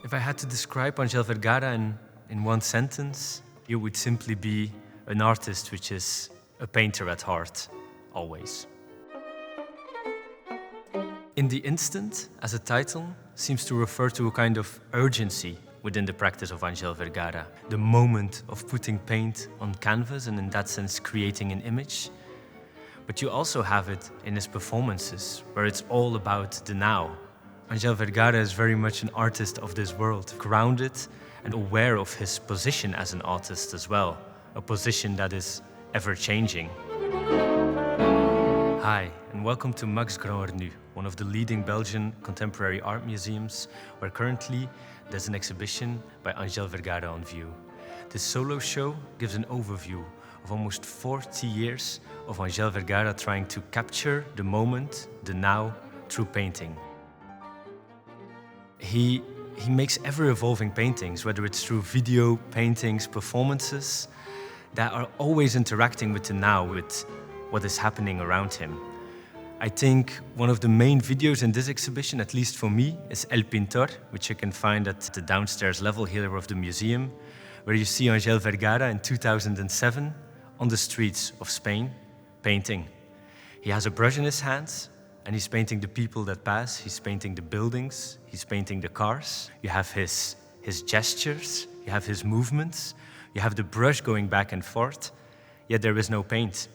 If I had to describe Angel Vergara in one sentence, it would simply be an artist which is a painter at heart, always. In the Instant, as a title, seems to refer to a kind of urgency within the practice of Angel Vergara. The moment of putting paint on canvas and in that sense creating an image. But you also have it in his performances, where it's all about the now. Angel Vergara is very much an artist of this world, grounded and aware of his position as an artist as well, a position that is ever-changing. Hi, and welcome to MACS Grand-Hornu, one of the leading Belgian contemporary art museums, where currently there's an exhibition by Angel Vergara on view. This solo show gives an overview of almost 40 years of Angel Vergara trying to capture the moment, the now, through painting. He makes ever-evolving paintings, whether it's through video, paintings, performances, that are always interacting with the now, with what is happening around him. I think one of the main videos in this exhibition, at least for me, is El Pintor, which you can find at the downstairs level here of the museum, where you see Angel Vergara in 2007 on the streets of Spain, painting. He has a brush in his hands, and he's painting the people that pass, he's painting the buildings, he's painting the cars. You have his gestures, you have his movements, you have the brush going back and forth, yet there is no paint.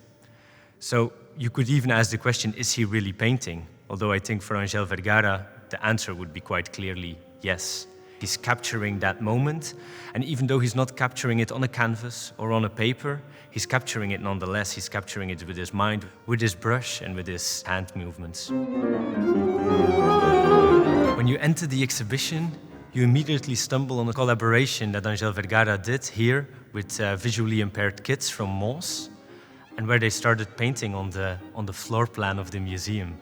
So you could even ask the question, is he really painting? Although I think for Angel Vergara, the answer would be quite clearly yes. He's capturing that moment, and even though he's not capturing it on a canvas or on a paper, he's capturing it nonetheless. He's capturing it with his mind, with his brush and with his hand movements. When you enter the exhibition, you immediately stumble on a collaboration that Angel Vergara did here with visually impaired kids from MACS, and where they started painting on the floor plan of the museum.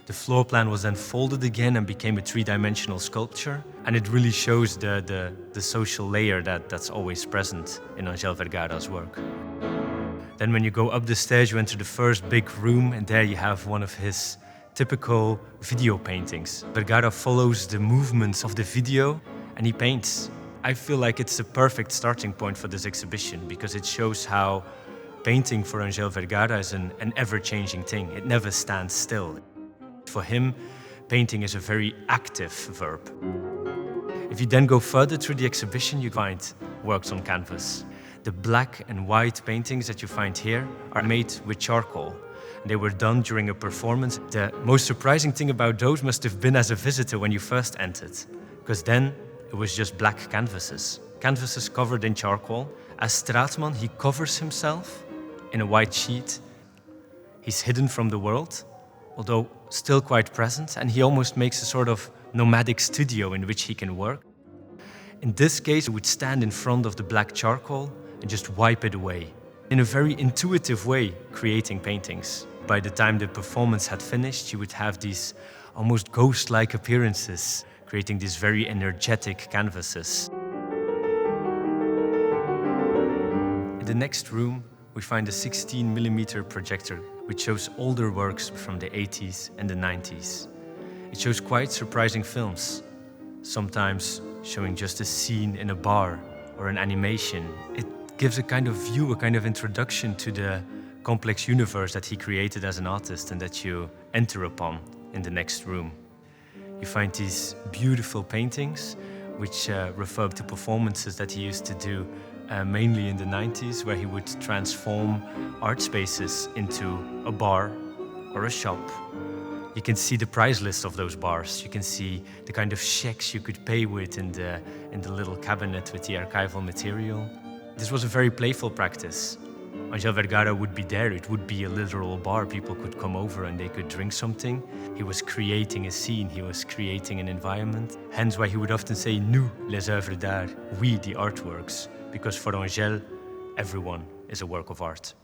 The floor plan was then folded again and became a three-dimensional sculpture, and it really shows the social layer that's always present in Angel Vergara's work. Then when you go up the stairs, you enter the first big room, and there you have one of his typical video paintings. Vergara follows the movements of the video, and he paints. I feel like it's a perfect starting point for this exhibition, because it shows how painting for Angel Vergara is an ever-changing thing. It never stands still. For him, painting is a very active verb. If you then go further through the exhibition, you find works on canvas. The black and white paintings that you find here are made with charcoal. They were done during a performance. The most surprising thing about those must have been as a visitor when you first entered, because then it was just black canvases. Canvases covered in charcoal. As Stratman, he covers himself in a white sheet. He's hidden from the world, although still quite present, and he almost makes a sort of nomadic studio in which he can work. In this case, he would stand in front of the black charcoal and just wipe it away, in a very intuitive way, creating paintings. By the time the performance had finished, you would have these almost ghost-like appearances, creating these very energetic canvases. In the next room, we find a 16mm projector, which shows older works from the 80s and the 90s. It shows quite surprising films, sometimes showing just a scene in a bar or an animation. It gives a kind of view, a kind of introduction to the complex universe that he created as an artist and that you enter upon in the next room. You find these beautiful paintings, which refer to performances that he used to do mainly in the 90s, where he would transform art spaces into a bar or a shop. You can see the price list of those bars. You can see the kind of checks you could pay with in the little cabinet with the archival material. This was a very playful practice. Angel Vergara would be there. It would be a literal bar. People could come over and they could drink something. He was creating a scene. He was creating an environment. Hence why he would often say, "Nous, les œuvres d'art," we, the artworks. Because for Angel, everyone is a work of art.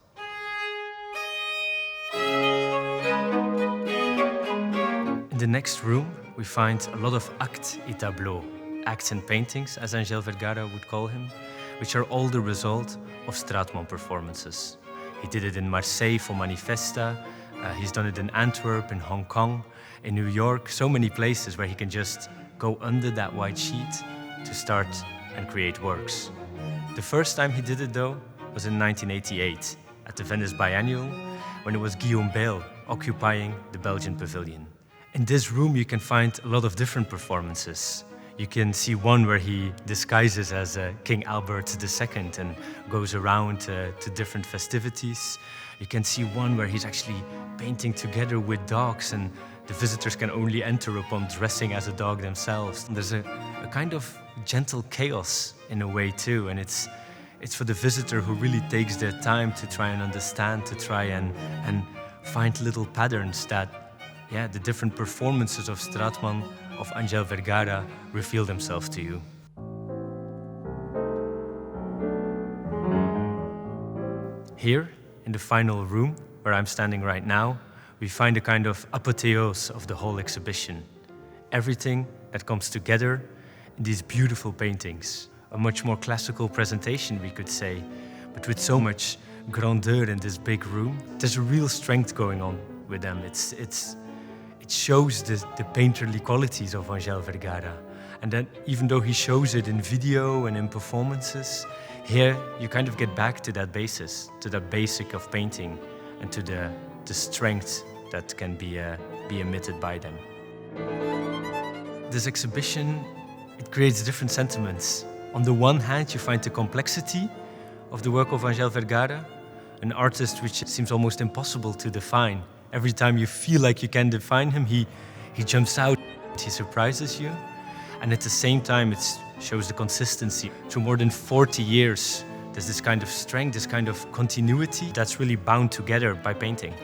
In the next room, we find a lot of actes et tableaux, acts and paintings, as Angel Vergara would call him, which are all the result of Stratman performances. He did it in Marseille for Manifesta, he's done it in Antwerp, in Hong Kong, in New York, so many places where he can just go under that white sheet, to start and create works. The first time he did it, though, was in 1988 at the Venice Biennial, when it was Guillaume Bayle occupying the Belgian pavilion. In this room, you can find a lot of different performances. You can see one where he disguises as King Albert II and goes around to different festivities. You can see one where he's actually painting together with dogs, and the visitors can only enter upon dressing as a dog themselves. And there's a kind of gentle chaos in a way too, and it's for the visitor who really takes their time to try and understand, to try and find little patterns that, yeah, the different performances of Stratman, of Angel Vergara reveal themselves to you. Here, in the final room, where I'm standing right now, we find a kind of apotheose of the whole exhibition. Everything that comes together in these beautiful paintings. A much more classical presentation, we could say, but with so much grandeur in this big room. There's a real strength going on with them. It shows the painterly qualities of Angel Vergara. And then even though he shows it in video and in performances, here you kind of get back to that basis, to that basic of painting, and to the strength that can be emitted by them. This exhibition, it creates different sentiments. On the one hand, you find the complexity of the work of Angel Vergara, an artist which seems almost impossible to define. Every time you feel like you can define him, he jumps out, he surprises you. And at the same time, it shows the consistency. Through more than 40 years, there's this kind of strength, this kind of continuity that's really bound together by painting.